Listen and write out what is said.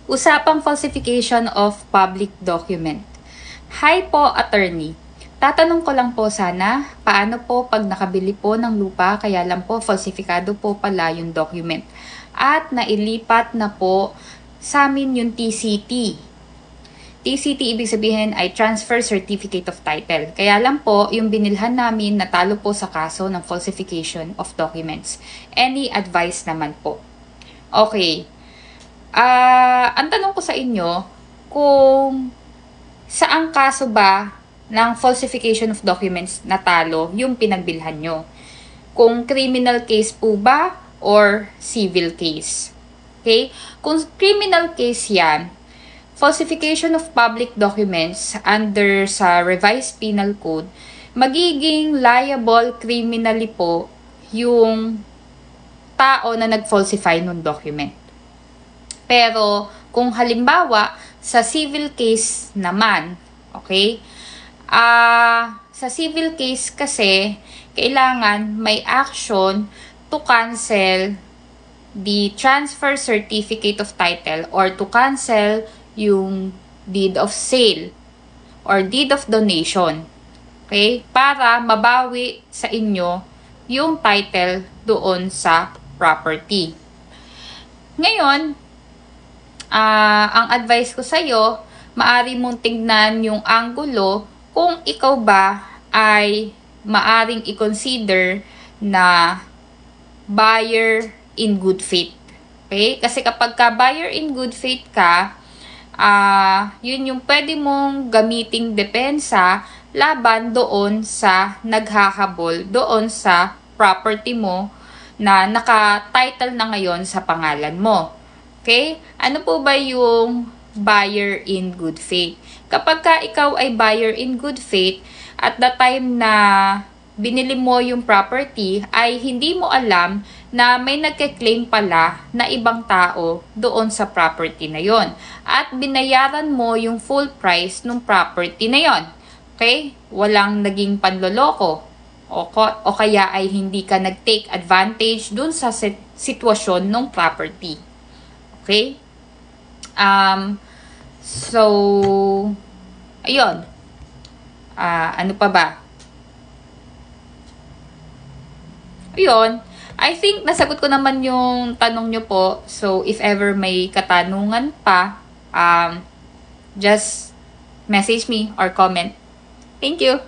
Usapang falsification of public document. Hi po, attorney. Tatanong ko lang po sana, paano po pag nakabili po ng lupa kaya lang po falsifikado po pala yung document at nailipat na po sa amin yung TCT. TCT ibig sabihin ay Transfer Certificate of Title. Kaya lang po, yung binilhan namin natalo po sa kaso ng falsification of documents. Any advice naman po? Okay. Ang tanong ko sa inyo, kung saang kaso ba ng falsification of documents natalo yung pinagbilhan nyo? Kung criminal case po ba or civil case? Okay? Kung criminal case yan, falsification of public documents under sa Revised Penal Code, magiging liable criminally po yung tao na nag-falsify ng document. Pero, kung halimbawa, sa civil case naman, okay? Sa civil case kasi, kailangan may action to cancel the transfer certificate of title or to cancel yung deed of sale or deed of donation. Okay? Para mabawi sa inyo yung title doon sa property. Ngayon, ang advice ko sa'yo, maari mong tingnan yung anggulo kung ikaw ba ay maaring i-consider na buyer in good faith. Okay? Kasi kapag ka buyer in good faith ka, yun yung pwede mong gamiting depensa laban doon sa naghahabol, doon sa property mo na naka-title na ngayon sa pangalan mo. Okay? Ano po ba yung buyer in good faith? Kapag ka ikaw ay buyer in good faith, at the time na binili mo yung property, ay hindi mo alam na may nagke-claim pala na ibang tao doon sa property na yon. At binayaran mo yung full price ng property na yon. Okay? Walang naging panloloko. O kaya ay hindi ka nag-take advantage dun sa sitwasyon ng property. Okay? So, ayun. Ano pa ba? Ayun. I think nasagot ko naman yung tanong nyo po. So, if ever may katanungan pa, just message me or comment. Thank you.